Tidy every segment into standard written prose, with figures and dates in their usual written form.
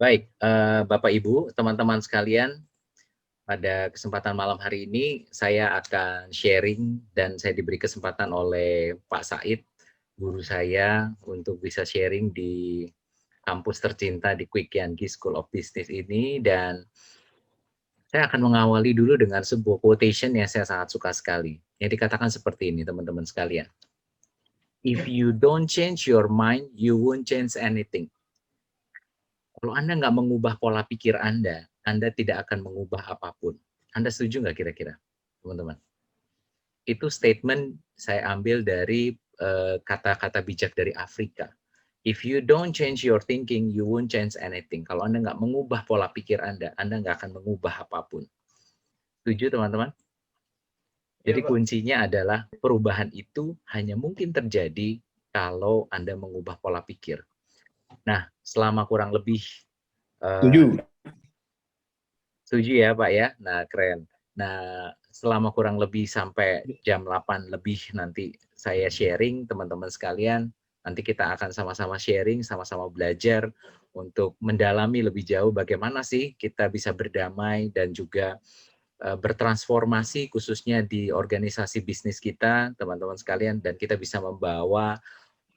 Baik, Bapak Ibu, teman-teman sekalian, pada kesempatan malam hari ini saya akan sharing dan saya diberi kesempatan oleh Pak Said, guru saya, untuk bisa sharing di kampus tercinta di Quick Yangi School of Business ini. Dan saya akan mengawali dulu dengan sebuah quotation yang saya sangat suka sekali. Yang dikatakan seperti ini, teman-teman sekalian. If you don't change your mind, you won't change anything. Kalau Anda nggak mengubah pola pikir Anda tidak akan mengubah apapun. Anda setuju nggak kira-kira, teman-teman? Itu statement saya ambil dari kata-kata bijak dari Afrika. If you don't change your thinking, you won't change anything. Kalau Anda nggak mengubah pola pikir Anda nggak akan mengubah apapun. Setuju, teman-teman? Iya, Jadi Pak. kuncinya adalah perubahan itu hanya mungkin terjadi kalau Anda mengubah pola pikir. Nah, selama kurang lebih Setuju. setuju ya Pak ya. Nah, keren. Nah, selama kurang lebih sampai jam 8 lebih nanti saya sharing, teman-teman sekalian. Nanti kita akan sama-sama sharing, sama-sama belajar untuk mendalami lebih jauh bagaimana sih kita bisa berdamai dan juga bertransformasi khususnya di organisasi bisnis kita, teman-teman sekalian, dan kita bisa membawa,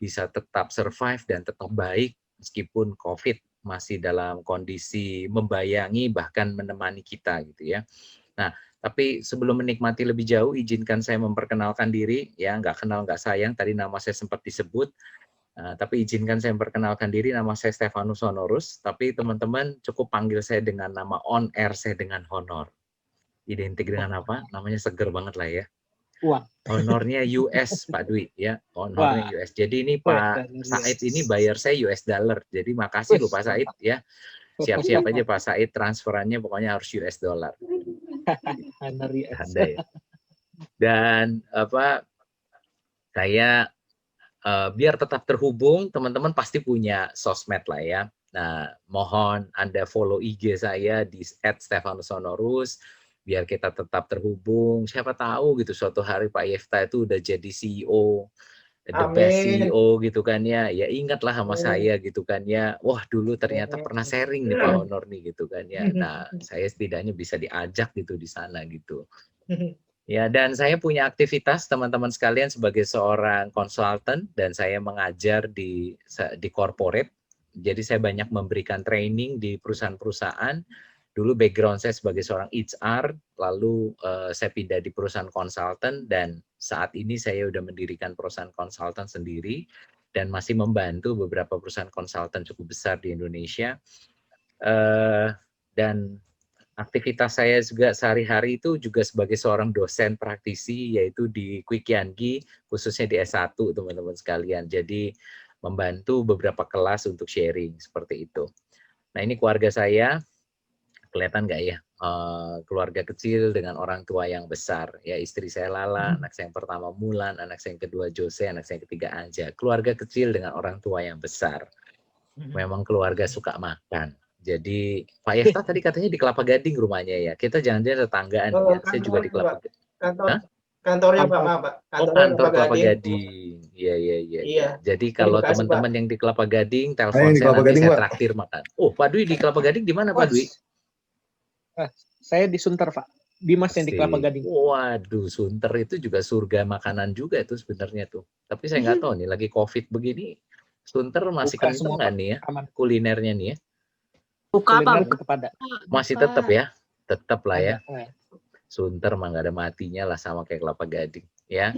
bisa tetap survive dan tetap baik meskipun COVID masih dalam kondisi membayangi bahkan menemani kita gitu ya. Nah, tapi sebelum menikmati lebih jauh, izinkan saya memperkenalkan diri ya, nggak kenal nggak sayang, tadi nama saya sempat disebut. Tapi izinkan saya memperkenalkan diri, nama saya Stefanus Honorus, tapi teman-teman cukup panggil saya dengan nama on air saya dengan honor. Identik dengan apa? Namanya seger banget lah ya. Uang. Honornya US, Pak Dwi ya. Honornya Wah. US. Jadi ini Wah, Pak Said ini bayar saya US dollar. Jadi makasih loh Pak Said ya. Siap-siap aja Pak Said, transferannya pokoknya harus US dollar. Honor US. Ada ya. Dan apa? Saya biar tetap terhubung, teman-teman pasti punya sosmed lah ya. Nah, mohon Anda follow IG saya di @stefanushonorus biar kita tetap terhubung. Siapa tahu gitu suatu hari Pak Yefta itu udah jadi CEO, the best Amin. CEO gitu kan ya. Ya ingatlah sama saya gitu kan ya. Wah, dulu ternyata pernah sharing nih Pak Honor nih gitu kan ya. Nah, saya setidaknya bisa diajak gitu di sana gitu. Ya, dan saya punya aktivitas teman-teman sekalian sebagai seorang konsultan dan saya mengajar di corporate. Jadi saya banyak memberikan training di perusahaan-perusahaan. Dulu background saya sebagai seorang HR, lalu saya pindah di perusahaan konsultan dan saat ini saya sudah mendirikan perusahaan konsultan sendiri dan masih membantu beberapa perusahaan konsultan cukup besar di Indonesia. Dan aktivitas saya juga sehari-hari itu juga sebagai seorang dosen praktisi yaitu di Quick Yangi khususnya di S1 teman-teman sekalian. Jadi membantu beberapa kelas untuk sharing seperti itu. Nah, ini keluarga saya, kelihatan nggak ya? Keluarga kecil dengan orang tua yang besar. Ya, istri saya Lala, anak saya yang pertama Mulan, anak saya yang kedua Jose, anak saya yang ketiga Anja. Keluarga kecil dengan orang tua yang besar. Memang keluarga suka makan. Jadi Pak Yefta tadi katanya di Kelapa Gading rumahnya ya. Kita jangan-jangan tetanggaan ya. Saya juga di Kelapa Gading. Kantornya Pak, maaf Pak. Kantor Kelapa Gading. Iya. Jadi kalau teman-teman yang di Kelapa Gading, telepon saya nanti saya traktir makan. Oh, Pak Dwi di Kelapa Gading di mana Pak Dwi? Saya di Sunter Pak. Dimas yang di Kelapa Gading. Waduh, Sunter itu juga surga makanan juga itu sebenarnya tuh. Tapi saya nggak tahu nih lagi COVID begini, Sunter masih kenceng nggak nih ya kulinernya nih ya? Buka Pak. Masih tetap ya, tetap lah ya. Sunter mah nggak ada matinya lah sama kayak Kelapa Gading ya.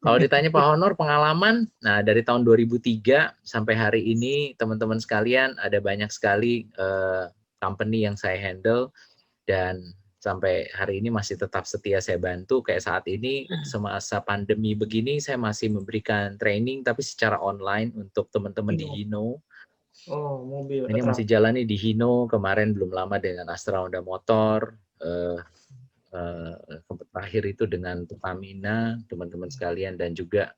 Kalau ditanya Pak Honor pengalaman, nah dari tahun 2003 sampai hari ini teman-teman sekalian ada banyak sekali company yang saya handle dan sampai hari ini masih tetap setia saya bantu. Kayak saat ini semasa pandemi begini saya masih memberikan training tapi secara online untuk teman-teman di Hino. Oh, mobil. Ini masih jalani di Hino, kemarin belum lama dengan Astra Honda Motor. Terakhir itu dengan Pertamina, teman-teman sekalian, dan juga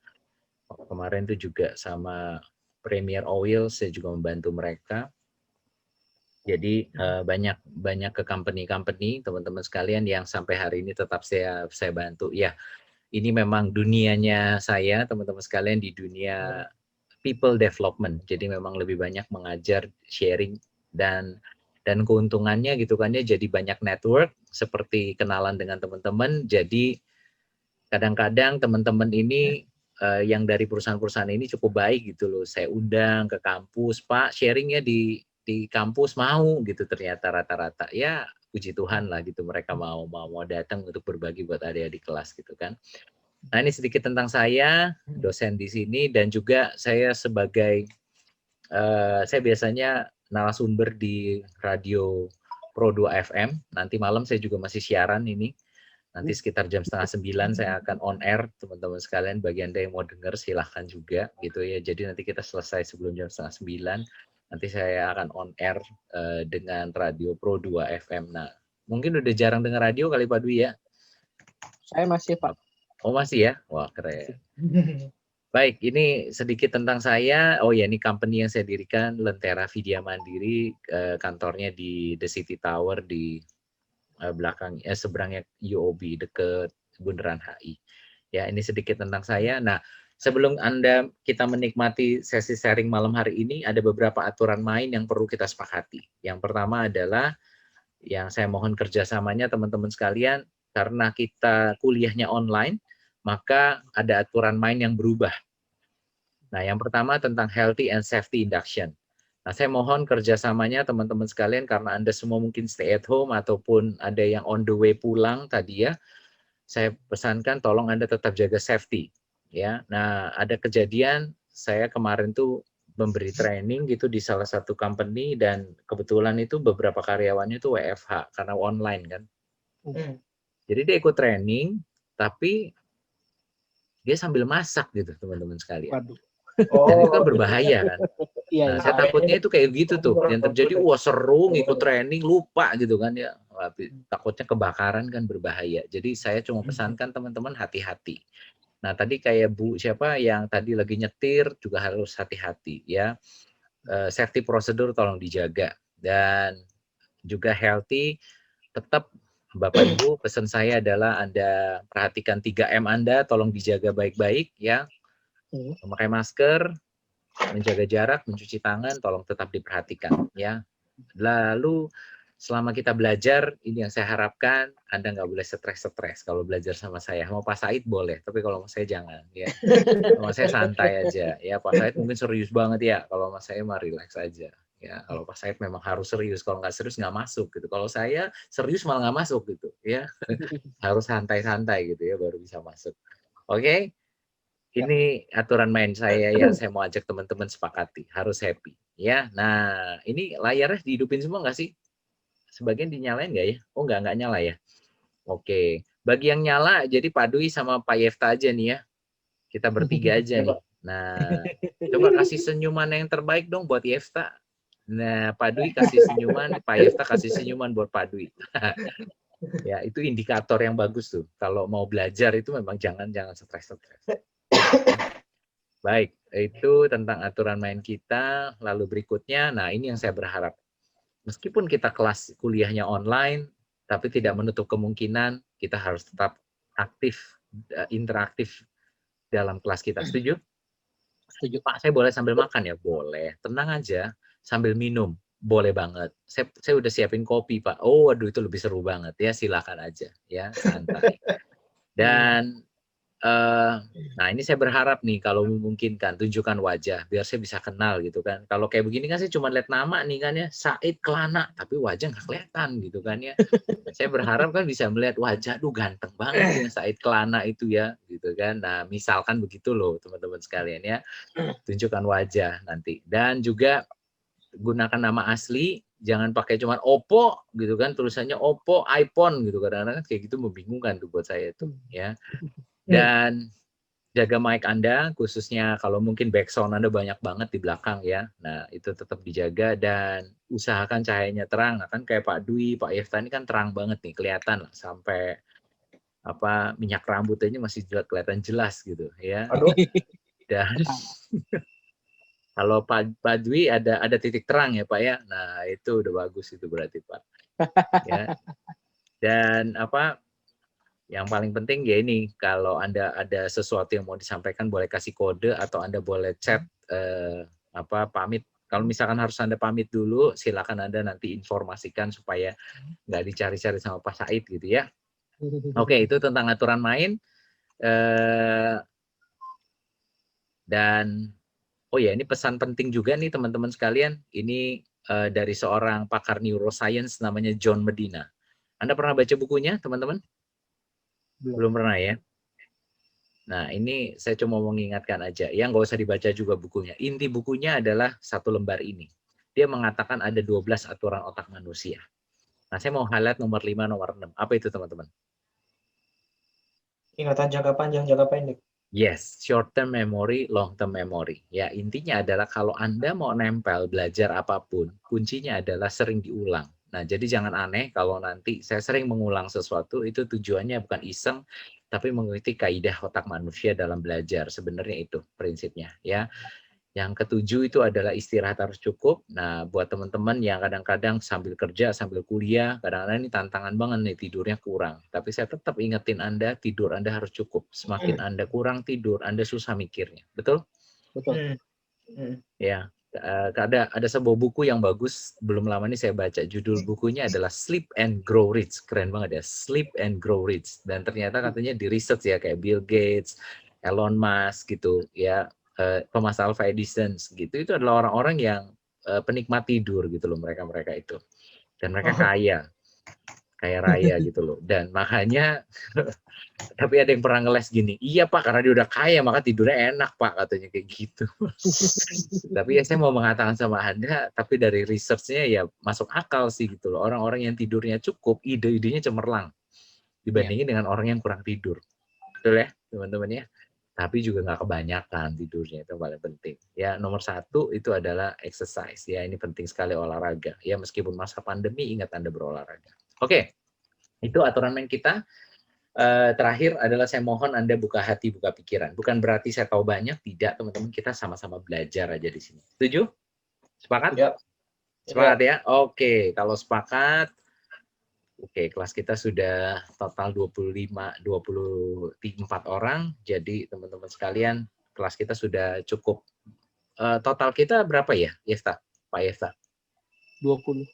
kemarin itu juga sama Premier Oil, saya juga membantu mereka. Jadi banyak ke company-company teman-teman sekalian yang sampai hari ini tetap saya bantu. Ya, ini memang dunianya saya teman-teman sekalian di dunia people development. Jadi memang lebih banyak mengajar, sharing dan keuntungannya gitu kan ya, jadi banyak network, seperti kenalan dengan teman-teman. Jadi kadang-kadang teman-teman ini yang dari perusahaan-perusahaan ini cukup baik gitu loh. Saya undang ke kampus, Pak, sharingnya di kampus, mau gitu, ternyata rata-rata ya puji Tuhan lah gitu, mereka mau datang untuk berbagi buat adik-adik kelas gitu kan. Nah, ini sedikit tentang saya, dosen di sini, dan juga saya sebagai saya biasanya narasumber di radio Pro 2 FM. Nanti malam saya juga masih siaran ini. Nanti sekitar jam 8:30 saya akan on air, teman-teman sekalian. Bagi Anda yang mau dengar silahkan juga gitu ya. Jadi nanti kita selesai sebelum jam 8:30. Nanti saya akan on air dengan radio Pro 2 FM. Nah, mungkin udah jarang dengar radio kali Pak Dwi ya? Saya masih, Pak. Oh masih ya? Wah keren. Baik, ini sedikit tentang saya. Oh ya, ini company yang saya dirikan, Lentera Vidya Mandiri, kantornya di The City Tower di belakang, seberangnya UOB, deket Bundaran HI. Ya, ini sedikit tentang saya. Nah, sebelum kita menikmati sesi sharing malam hari ini, ada beberapa aturan main yang perlu kita sepakati. Yang pertama adalah yang saya mohon kerjasamanya teman-teman sekalian, karena kita kuliahnya online, maka ada aturan main yang berubah. Nah, yang pertama tentang healthy and safety induction. Nah, saya mohon kerjasamanya teman-teman sekalian, karena Anda semua mungkin stay at home ataupun ada yang on the way pulang tadi ya. Saya pesankan tolong Anda tetap jaga safety. Ya, nah ada kejadian saya kemarin tuh memberi training gitu di salah satu company, dan kebetulan itu beberapa karyawannya itu WFH karena online kan. Jadi dia ikut training, tapi dia sambil masak gitu teman-teman sekalian. Waduh. Dan itu kan berbahaya kan. Iya, Nah, iya. saya takutnya itu kayak gitu tuh. Yang terjadi, wah seru ngikut training, lupa gitu kan ya. Takutnya kebakaran kan, berbahaya. Jadi saya cuma pesankan teman-teman hati-hati. Nah, tadi kayak Bu siapa yang tadi lagi nyetir juga harus hati-hati ya. Safety prosedur tolong dijaga. Dan juga healthy, tetap Bapak Ibu, pesan saya adalah Anda perhatikan 3M Anda, tolong dijaga baik-baik ya. Memakai masker, menjaga jarak, mencuci tangan, tolong tetap diperhatikan ya. Lalu selama kita belajar, ini yang saya harapkan, Anda nggak boleh stres-stres kalau belajar sama saya. Mau Pak Said boleh, tapi kalau saya jangan ya. Sama saya santai aja ya. Pak Said mungkin serius banget ya, kalau sama saya mah relax aja ya. Kalau Pak Said memang harus serius, kalau nggak serius nggak masuk gitu. Kalau saya serius malah nggak masuk gitu ya. Harus santai-santai gitu ya baru bisa masuk. Oke? Ini aturan main saya yang saya mau ajak teman-teman sepakati, harus happy ya. Nah, ini layarnya dihidupin semua nggak sih? Sebagian dinyalain nggak ya? Oh nggak nyala ya? Oke, bagi yang nyala, jadi Pak Dwi sama Pak Yefta aja nih ya. Kita bertiga aja nih. Nah, coba kasih senyuman yang terbaik dong buat Yefta. Nah, Pak Dwi kasih senyuman, Pak Yefta kasih senyuman buat Pak Dwi. Ya, itu indikator yang bagus tuh. Kalau mau belajar itu memang jangan stres-stres. Baik, itu tentang aturan main kita. Lalu berikutnya, nah ini yang saya berharap. Meskipun kita kelas kuliahnya online, tapi tidak menutup kemungkinan kita harus tetap aktif, interaktif dalam kelas kita. Setuju? Setuju. Pak, saya boleh sambil makan ya? Boleh. Tenang aja, sambil minum. Boleh banget. Saya udah siapin kopi, Pak. Oh, waduh, itu lebih seru banget ya. Silakan aja, ya, santai. Dan nah ini saya berharap nih kalau memungkinkan tunjukkan wajah biar saya bisa kenal gitu kan. Kalau kayak begini kan saya cuma lihat nama nih kan ya, Said Kelana, tapi wajah nggak kelihatan gitu kan ya. Saya berharap kan bisa melihat wajah, aduh ganteng banget ya Said Kelana itu ya gitu kan. Nah misalkan begitu loh teman-teman sekalian ya, tunjukkan wajah nanti. Dan juga gunakan nama asli, jangan pakai cuma Oppo gitu kan, tulisannya Oppo, iPhone gitu, kadang-kadang kayak gitu membingungkan tuh buat saya tuh ya. Dan jaga mic Anda, khususnya kalau mungkin background Anda banyak banget di belakang ya. Nah, itu tetap dijaga dan usahakan cahayanya terang. Nah, kan kayak Pak Dwi, Pak Yefta ini kan terang banget nih, kelihatan lah sampai minyak rambutnya masih kelihatan jelas gitu ya. Aduh. Dan kalau Pak Dwi ada titik terang ya Pak ya. Nah, itu udah bagus itu berarti Pak. Ya. Dan yang paling penting ya ini, kalau Anda ada sesuatu yang mau disampaikan boleh kasih kode atau Anda boleh chat pamit Kalau misalkan harus Anda pamit dulu, silakan Anda nanti informasikan supaya nggak dicari-cari sama Pak Said gitu ya. Oke, itu tentang aturan main. Dan oh ya, ini pesan penting juga nih teman-teman sekalian. Ini dari seorang pakar neuroscience namanya John Medina. Anda pernah baca bukunya, teman-teman? Belum pernah ya? Nah, ini saya cuma mau mengingatkan aja. Ya, nggak usah dibaca juga bukunya. Inti bukunya adalah satu lembar ini. Dia mengatakan ada 12 aturan otak manusia. Nah, saya mau highlight nomor 5, nomor 6. Apa itu, teman-teman? Ingatan jangka panjang, jangka pendek. Yes, short term memory, long term memory. Ya, intinya adalah kalau Anda mau nempel belajar apapun, kuncinya adalah sering diulang. Nah, jadi jangan aneh kalau nanti saya sering mengulang sesuatu, itu tujuannya bukan iseng, tapi mengikuti kaidah otak manusia dalam belajar. Sebenarnya itu prinsipnya, ya. Yang ketujuh itu adalah istirahat harus cukup. Nah, buat teman-teman yang kadang-kadang sambil kerja, sambil kuliah, kadang-kadang ini tantangan banget nih, tidurnya kurang. Tapi saya tetap ingetin Anda, tidur Anda harus cukup. Semakin Anda kurang tidur, Anda susah mikirnya. Betul? Betul. Ya. Ada sebuah buku yang bagus, belum lama ini saya baca. Judul bukunya adalah Sleep and Grow Rich. Keren banget ya, Sleep and Grow Rich. Dan ternyata katanya di research ya, kayak Bill Gates, Elon Musk gitu ya, Thomas Alva Edison gitu, itu adalah orang-orang yang penikmat tidur gitu loh, mereka itu, dan mereka kaya raya gitu loh. Dan makanya tapi ada yang pernah ngeles gini, iya Pak, karena dia udah kaya maka tidurnya enak Pak, katanya kayak gitu. Tapi ya saya mau mengatakan sama Anda, tapi dari research-nya ya masuk akal sih gitu loh. Orang-orang yang tidurnya cukup, ide-idenya cemerlang dibandingin dengan orang yang kurang tidur. Betul ya teman-teman ya? Tapi juga nggak kebanyakan tidurnya, itu paling penting. Ya, nomor 1 itu adalah exercise. Ya, ini penting sekali olahraga. Ya, meskipun masa pandemi, ingat Anda berolahraga. Oke, itu aturan main kita. Terakhir adalah saya mohon Anda buka hati, buka pikiran. Bukan berarti saya tahu banyak, tidak teman-teman. Kita sama-sama belajar aja di sini. Setuju? Sepakat? Ya. Sepakat ya? Oke, kalau sepakat, oke, kelas kita sudah total 24 orang. Jadi teman-teman sekalian, kelas kita sudah cukup. Total kita berapa ya, Yesta? Pak Yesta? 20.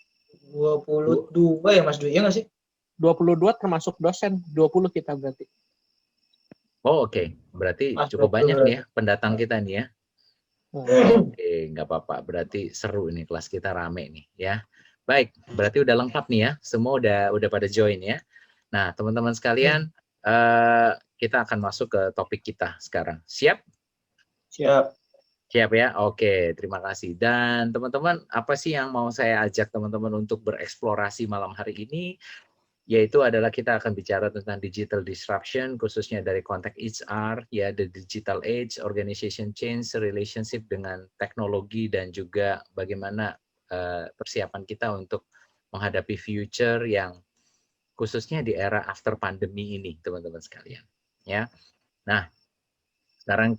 22 ya Mas Dwi, ya nggak sih? 22 termasuk dosen, 20 kita berarti. Oh, oke. Berarti Mas, cukup 20 banyak nih ya berarti. pendatang kita nih ya. Oke, nggak apa-apa. Berarti seru ini, kelas kita rame nih ya. Baik, berarti udah lengkap nih ya. Semua udah pada join ya. Nah, teman-teman sekalian, kita akan masuk ke topik kita sekarang. Siap? Siap. Siap ya? Oke, terima kasih. Dan teman-teman, apa sih yang mau saya ajak teman-teman untuk bereksplorasi malam hari ini? Yaitu adalah kita akan bicara tentang digital disruption, khususnya dari konteks HR, ya, the digital age, organization change, relationship dengan teknologi, dan juga bagaimana persiapan kita untuk menghadapi future yang khususnya di era after pandemi ini, teman-teman sekalian. Ya, nah sekarang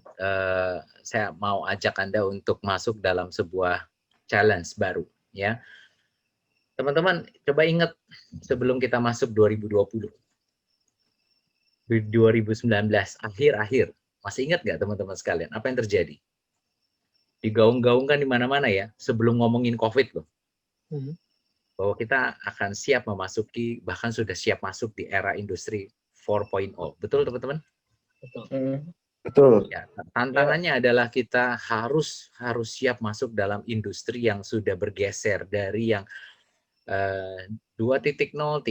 saya mau ajak Anda untuk masuk dalam sebuah challenge baru, ya. Teman-teman, coba ingat sebelum kita masuk 2020, 2019, akhir-akhir, masih ingat nggak teman-teman sekalian, apa yang terjadi? Digaung-gaungkan di mana-mana ya, sebelum ngomongin COVID loh, bahwa kita akan siap memasuki, bahkan sudah siap masuk di era industri 4.0. Betul teman-teman? Betul. Ya, tantangannya adalah kita harus siap masuk dalam industri yang sudah bergeser dari yang 2.0, 3.0,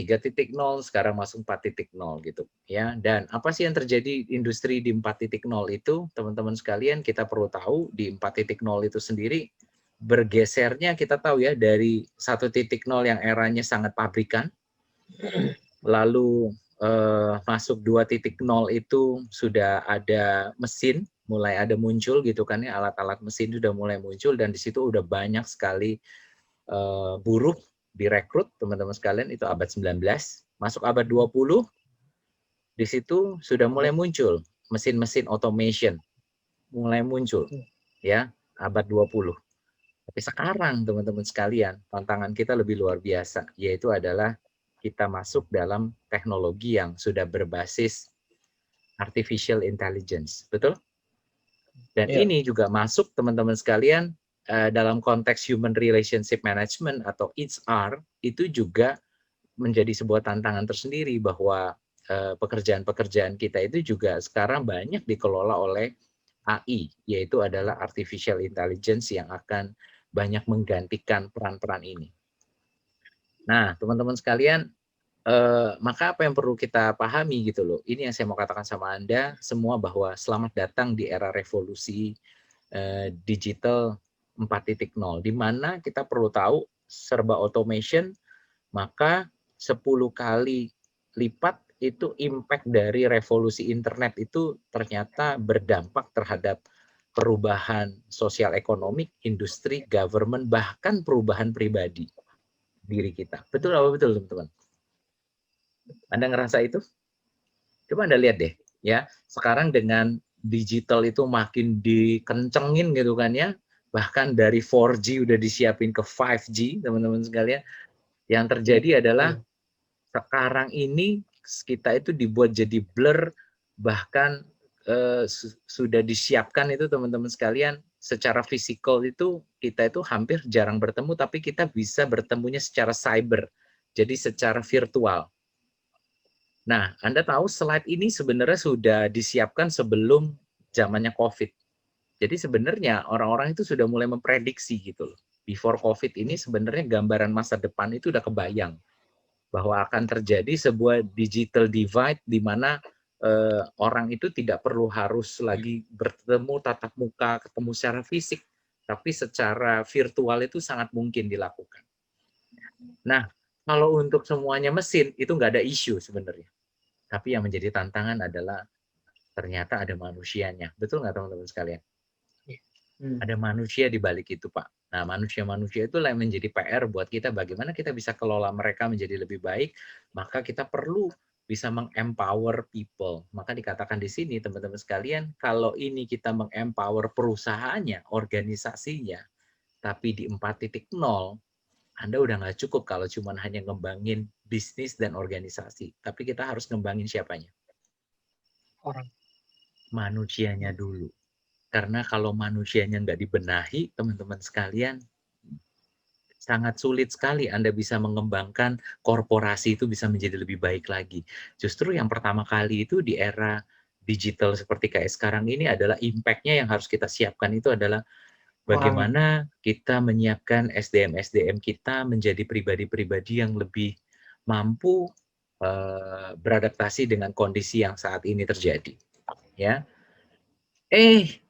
sekarang masuk 4.0 gitu ya. Dan apa sih yang terjadi industri di 4.0 itu, teman-teman sekalian, kita perlu tahu di 4.0 itu sendiri bergesernya, kita tahu ya, dari 1.0 yang eranya sangat pabrikan, lalu masuk 2.0 itu sudah ada mesin, mulai ada muncul gitu kan ya, alat-alat mesin sudah mulai muncul, dan di situ udah banyak sekali buruh direkrut, teman-teman sekalian, itu abad 19. Masuk abad 20, di situ sudah mulai muncul mesin-mesin automation, mulai muncul ya, abad 20. Tapi sekarang teman-teman sekalian, tantangan kita lebih luar biasa, yaitu adalah kita masuk dalam teknologi yang sudah berbasis artificial intelligence, betul? Dan ini juga masuk, teman-teman sekalian, dalam konteks human relationship management atau HR itu juga menjadi sebuah tantangan tersendiri bahwa pekerjaan-pekerjaan kita itu juga sekarang banyak dikelola oleh AI, yaitu adalah artificial intelligence yang akan banyak menggantikan peran-peran ini. Nah, teman-teman sekalian, maka apa yang perlu kita pahami gitu loh. Ini yang saya mau katakan sama Anda semua bahwa selamat datang di era revolusi digital 4.0 di mana kita perlu tahu serba automation, maka 10 kali lipat itu impact dari revolusi internet itu ternyata berdampak terhadap perubahan sosial ekonomi, industri, government, bahkan perubahan pribadi diri kita. Betul apa betul, teman-teman? Anda ngerasa itu? Coba Anda lihat deh, ya. Sekarang dengan digital itu makin dikencengin gitu kan ya. Bahkan dari 4G udah disiapin ke 5G, teman-teman sekalian. Yang terjadi adalah sekarang ini kita itu dibuat jadi blur, bahkan sudah disiapkan itu teman-teman sekalian secara fisikal itu kita itu hampir jarang bertemu, tapi kita bisa bertemunya secara cyber, jadi secara virtual. Nah, Anda tahu slide ini sebenarnya sudah disiapkan sebelum zamannya COVID. Jadi sebenarnya orang-orang itu sudah mulai memprediksi gitu loh. Before COVID ini sebenarnya gambaran masa depan itu udah kebayang bahwa akan terjadi sebuah digital divide di mana orang itu tidak perlu harus lagi bertemu tatap muka, ketemu secara fisik, tapi secara virtual itu sangat mungkin dilakukan. Nah, kalau untuk semuanya mesin itu nggak ada isu sebenarnya. Tapi yang menjadi tantangan adalah ternyata ada manusianya. Betul nggak teman-teman sekalian? Ada manusia di balik itu, Pak. Nah, manusia-manusia itu yang menjadi PR buat kita. Bagaimana kita bisa kelola mereka menjadi lebih baik, maka kita perlu bisa meng-empower people. Maka dikatakan di sini, teman-teman sekalian, kalau ini kita meng-empower perusahaannya, organisasinya, tapi di 4.0, Anda udah nggak cukup kalau cuma hanya ngembangin bisnis dan organisasi. Tapi kita harus ngembangin siapanya? Orang. Manusianya dulu. Karena kalau manusianya nggak dibenahi, teman-teman sekalian, sangat sulit sekali Anda bisa mengembangkan korporasi itu bisa menjadi lebih baik lagi. Justru yang pertama kali itu di era digital seperti kayak sekarang ini adalah impact-nya yang harus kita siapkan itu adalah bagaimana kita menyiapkan SDM-SDM kita menjadi pribadi-pribadi yang lebih mampu beradaptasi dengan kondisi yang saat ini terjadi. Ya.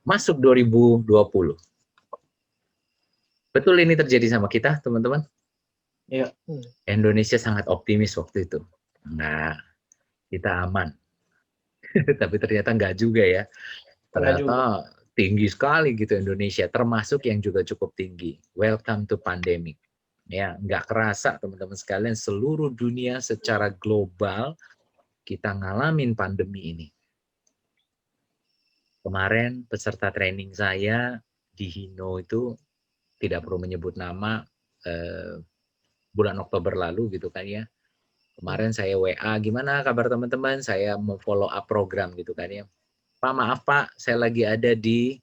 Masuk 2020. Betul ini terjadi sama kita, teman-teman? Iya. Indonesia sangat optimis waktu itu. Nah, kita aman. Tapi ternyata enggak juga ya. Ternyata tinggi sekali gitu Indonesia, termasuk yang juga cukup tinggi. Welcome to pandemic. Ya, enggak kerasa teman-teman sekalian seluruh dunia secara global kita ngalamin pandemi ini. Kemarin peserta training saya di Hino itu tidak perlu menyebut nama, bulan Oktober lalu gitu kan ya. Kemarin saya WA, gimana kabar teman-teman? Saya mau follow up program gitu kan ya. Pak, maaf Pak, saya lagi ada di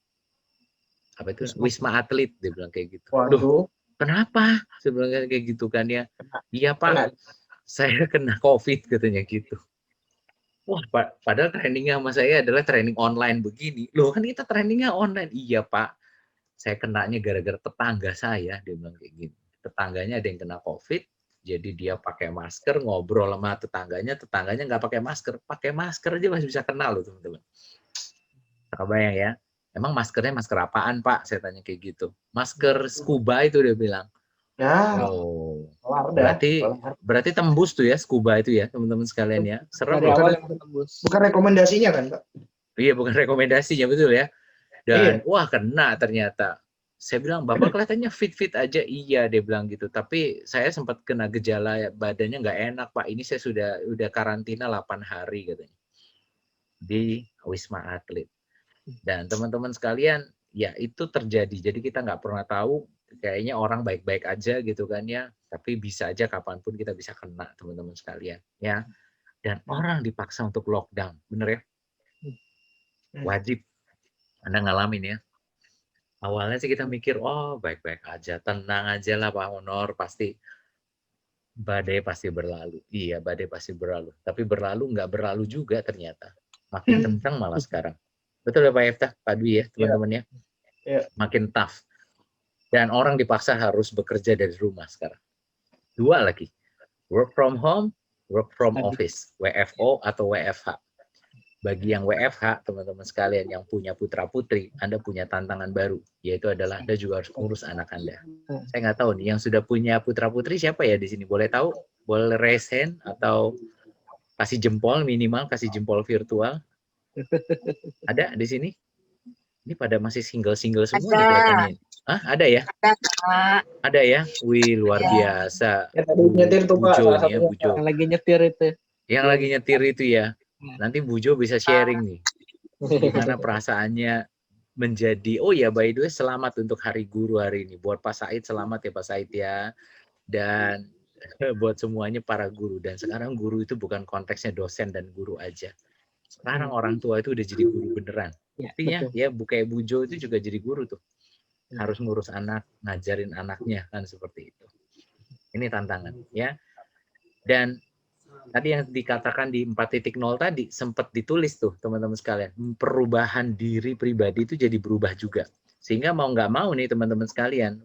apa itu Wisma Atlet, dia bilang kayak gitu. Loh, kenapa? Saya bilang kayak gitu kan ya. Iya Pak, saya kena COVID katanya gitu. Wah, padahal trainingnya sama saya adalah training online begini. Loh kan kita trainingnya online. Iya Pak, saya kenanya gara-gara tetangga saya, dia bilang kayak gini. Tetangganya ada yang kena COVID, jadi dia pakai masker, ngobrol sama tetangganya nggak pakai masker aja masih bisa kena loh teman-teman. Kebayang ya, emang maskernya masker apaan Pak? Saya tanya kayak gitu. Masker scuba itu dia bilang. Oh, berarti tembus tuh ya scuba itu ya teman-teman sekalian ya. Serem Dari loh. awal yang tembus. Bukan rekomendasinya kan, Pak? Iya, bukan rekomendasinya, betul ya. Dan wah kena ternyata. Saya bilang, Bapak kelihatannya fit-fit aja. Iya, dia bilang gitu. Tapi saya sempat kena gejala badannya nggak enak, Pak. Ini saya udah karantina 8 hari katanya. Di Wisma Atlet. Dan teman-teman sekalian, ya itu terjadi. Jadi kita nggak pernah tahu, kayaknya orang baik-baik aja gitu kan ya. Tapi bisa aja kapanpun kita bisa kena, teman-teman sekalian. Ya. Dan orang dipaksa untuk lockdown. Bener ya? Wajib. Anda ngalamin ya. Awalnya sih kita mikir, oh baik-baik aja, tenang aja lah Pak Honor, badai pasti berlalu. Iya, badai pasti berlalu. Tapi berlalu nggak berlalu juga ternyata. Makin kencang malah sekarang. Betul ya Pak Eftah, Pak Dwi ya, teman-teman ya? Iya. Makin tough. Dan orang dipaksa harus bekerja dari rumah sekarang. Dua lagi, work from home, work from office, WFO atau WFH. Bagi yang WFH, teman-teman sekalian yang punya putra-putri, Anda punya tantangan baru, yaitu adalah Anda juga harus ngurus anak Anda. Saya nggak tahu nih, yang sudah punya putra-putri siapa ya di sini? Boleh tahu? Boleh raise hand atau kasih jempol minimal, kasih jempol virtual. Ada di sini? Ini pada masih single-single semua nih kelihatannya. Ah, ada ya? Ada ya? Wih, luar biasa. Ya, tadi nyetir tuh Pak, Bujo salah nih ya, satunya. Bujo. Yang lagi nyetir itu. Yang lagi nyetir itu ya. Nanti Bujo bisa sharing nih. Gimana perasaannya menjadi, oh ya by the way, selamat untuk Hari Guru hari ini. Buat Pak Said, selamat ya Pak Said ya. Dan buat semuanya para guru. Dan sekarang guru itu bukan konteksnya dosen dan guru aja. Sekarang orang tua itu udah jadi guru beneran. Artinya ya kayak Bujo itu juga jadi guru tuh. Harus ngurus anak, ngajarin anaknya kan seperti itu. Ini tantangan ya. Dan tadi yang dikatakan di 4.0 tadi sempat ditulis tuh teman-teman sekalian, perubahan diri pribadi itu jadi berubah juga. Sehingga mau nggak mau nih teman-teman sekalian,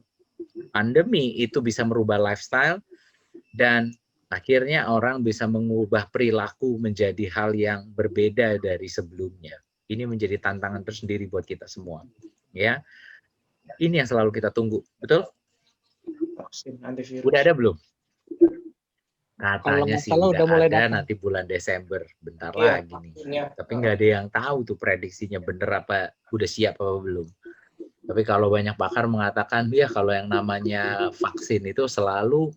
pandemi itu bisa merubah lifestyle dan akhirnya orang bisa mengubah perilaku menjadi hal yang berbeda dari sebelumnya. Ini menjadi tantangan tersendiri buat kita semua. Ya, ini yang selalu kita tunggu, betul? Vaksin antivirus. Udah ada belum? Katanya sih udah mulai ada nanti bulan Desember, bentar lagi nih. Tapi nggak ada yang tahu tuh prediksinya bener apa, udah siap apa belum. Tapi kalau banyak pakar mengatakan, ya kalau yang namanya vaksin itu selalu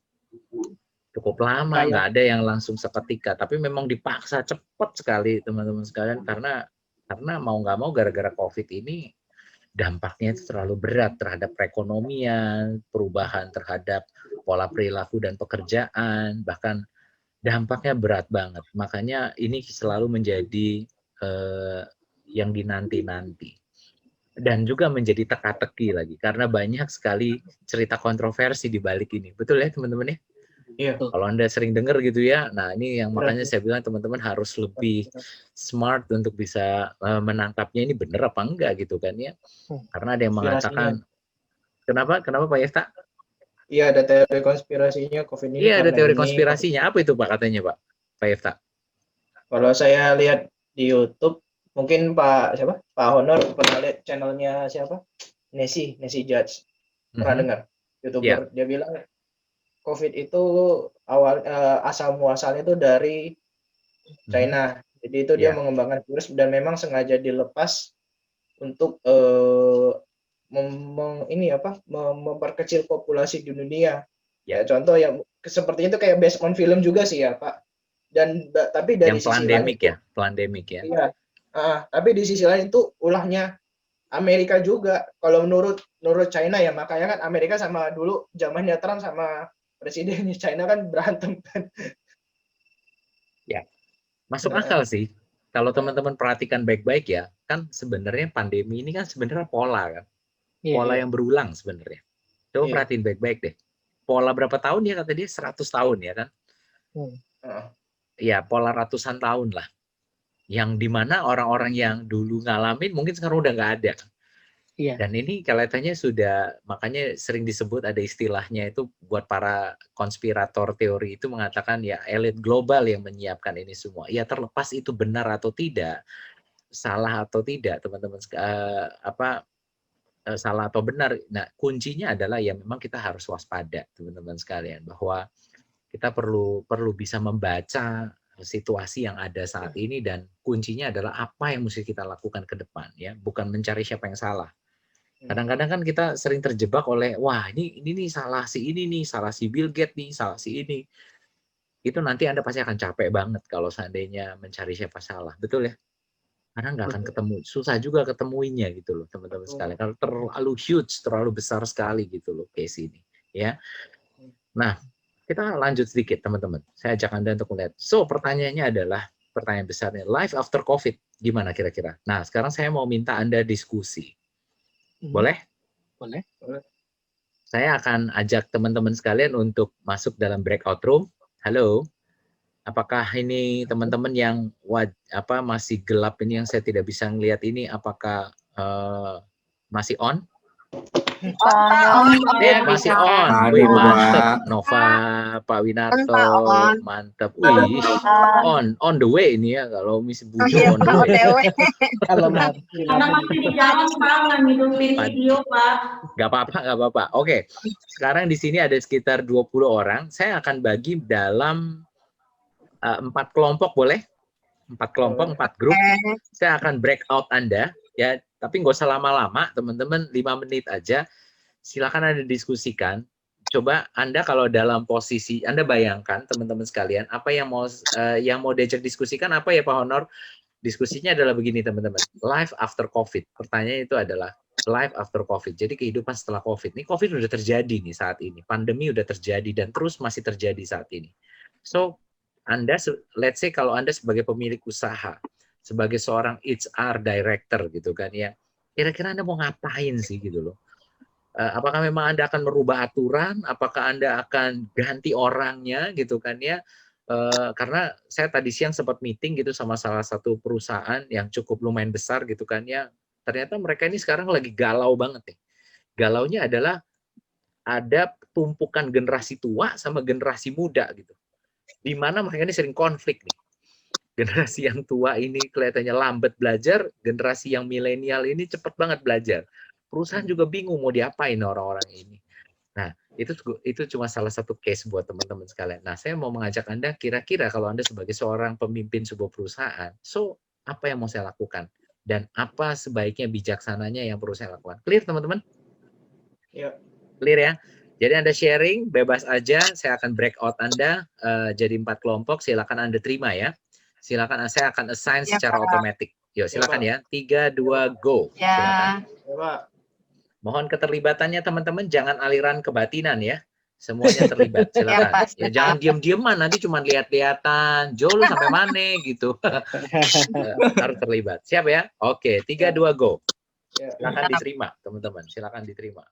cukup lama, nggak ada yang langsung seketika. Tapi memang dipaksa cepat sekali teman-teman sekalian karena mau nggak mau gara-gara COVID ini dampaknya itu terlalu berat terhadap perekonomian, perubahan terhadap pola perilaku dan pekerjaan, bahkan dampaknya berat banget. Makanya ini selalu menjadi yang dinanti-nanti. Dan juga menjadi teka-teki lagi, karena banyak sekali cerita kontroversi di balik ini. Betul ya teman-teman ya? Iya. Kalau Anda sering dengar gitu ya, nah ini yang makanya saya bilang teman-teman harus lebih smart untuk bisa menangkapnya ini benar apa enggak gitu kan ya. Karena ada yang mengatakan, kenapa Pak Yesta? Iya, ada teori konspirasinya COVID ini. Iya, ada teori konspirasinya. Apa itu Pak katanya Pak Yesta? Kalau saya lihat di YouTube, mungkin Pak Honor pernah lihat channelnya siapa? Nesi Judge. Pernah dengar? YouTuber. Dia bilang COVID itu asal muasalnya itu dari China. Jadi itu dia mengembangkan virus dan memang sengaja dilepas untuk memperkecil populasi di dunia. Ya contoh yang sepertinya itu kayak based on film juga sih ya Pak. Dan tapi dari yang sisi lain pandemik ya. Iya. Tapi di sisi lain itu ulahnya Amerika juga. Kalau menurut China ya, makanya kan Amerika sama dulu zamannya Trump sama presidennya China kan berantem kan. Ya, masuk akal sih. Kalau teman-teman perhatikan baik-baik ya, kan sebenarnya pandemi ini kan sebenarnya pola kan. Pola yang berulang sebenarnya. Coba perhatiin baik-baik deh. Pola berapa tahun ya kata dia? 100 tahun ya kan? Ya, pola ratusan tahun lah. Yang dimana orang-orang yang dulu ngalamin mungkin sekarang udah nggak ada. Dan ini kelihatannya sudah, makanya sering disebut ada istilahnya itu buat para konspirator teori itu mengatakan ya elit global yang menyiapkan ini semua. Ya terlepas itu benar atau tidak, salah atau tidak teman-teman, salah atau benar. Nah kuncinya adalah ya memang kita harus waspada teman-teman sekalian, bahwa kita perlu bisa membaca situasi yang ada saat ini dan kuncinya adalah apa yang mesti kita lakukan ke depan ya, bukan mencari siapa yang salah. Kadang-kadang kan kita sering terjebak oleh wah ini nih salah si ini nih, salah si Bill Gates nih, salah si ini. Itu nanti Anda pasti akan capek banget kalau seandainya mencari siapa salah, betul ya? Karena nggak akan ketemu, susah juga ketemuinya gitu loh teman-teman sekalian. Kalau terlalu huge, terlalu besar sekali gitu loh case ini, ya. Nah, kita lanjut sedikit teman-teman. Saya ajak Anda untuk melihat. So, pertanyaannya adalah pertanyaan besarnya, life after COVID gimana kira-kira? Nah, sekarang saya mau minta Anda diskusi. Boleh? Boleh. Saya akan ajak teman-teman sekalian untuk masuk dalam breakout room. Halo. Apakah ini teman-teman yang masih gelap ini yang saya tidak bisa ngelihat ini apakah masih on? Masih on. Wih, Aduh, mantep. Pak. Nova, Pak Winarto, On. mantep. Wih, on the way ini ya kalau Miss Bujo on the way. Kalau mau. Karena masih di jalan Pak, nggak ngidupin video Pak. Gak apa-apa. Oke, sekarang di sini ada sekitar 20 orang. Saya akan bagi dalam 4 kelompok, boleh? 4 kelompok, 4 grup. Saya akan breakout Anda, ya. Tapi nggak usah lama-lama, teman-teman. 5 menit aja. Silakan Anda diskusikan. Coba Anda kalau dalam posisi, Anda bayangkan, teman-teman sekalian, apa yang mau diajak diskusikan apa ya Pak Honor? Diskusinya adalah begini, teman-teman. Life after COVID. Pertanyaannya itu adalah life after COVID. Jadi kehidupan setelah COVID. Ini COVID udah terjadi nih saat ini. Pandemi udah terjadi dan terus masih terjadi saat ini. So, Anda, let's say kalau Anda sebagai pemilik usaha, sebagai seorang HR director gitu kan ya, kira-kira Anda mau ngapain sih gitu loh? Apakah memang Anda akan merubah aturan? Apakah Anda akan ganti orangnya gitu kan ya? Karena saya tadi siang sempat meeting gitu sama salah satu perusahaan yang cukup lumayan besar gitu kan ya. Ternyata mereka ini sekarang lagi galau banget nih. Galaunya adalah ada tumpukan generasi tua sama generasi muda gitu. Di mana mereka ini sering konflik nih. Generasi yang tua ini kelihatannya lambat belajar, generasi yang milenial ini cepat banget belajar. Perusahaan juga bingung mau diapain orang-orang ini. Nah, itu cuma salah satu case buat teman-teman sekalian. Nah, saya mau mengajak Anda, kira-kira kalau Anda sebagai seorang pemimpin sebuah perusahaan, apa yang mau saya lakukan? Dan apa sebaiknya bijaksananya yang perlu saya lakukan? Clear, teman-teman? Iya. Clear ya? Jadi Anda sharing, bebas aja. Saya akan breakout Anda jadi 4 kelompok. Silakan Anda terima ya. Silakan, saya akan assign secara otomatis. Yuk, silakan ya. 3, 2, go. Silakan. Pak. Mohon keterlibatannya teman-teman, jangan aliran kebatinan ya. Semuanya terlibat, silakan. Ya, jangan diem-dieman, nanti cuma lihat-lihatan. Jo, lu sampai mana gitu. Harus terlibat. Siap ya? Oke, 3, 2, go. Silakan diterima, teman-teman. Silakan diterima.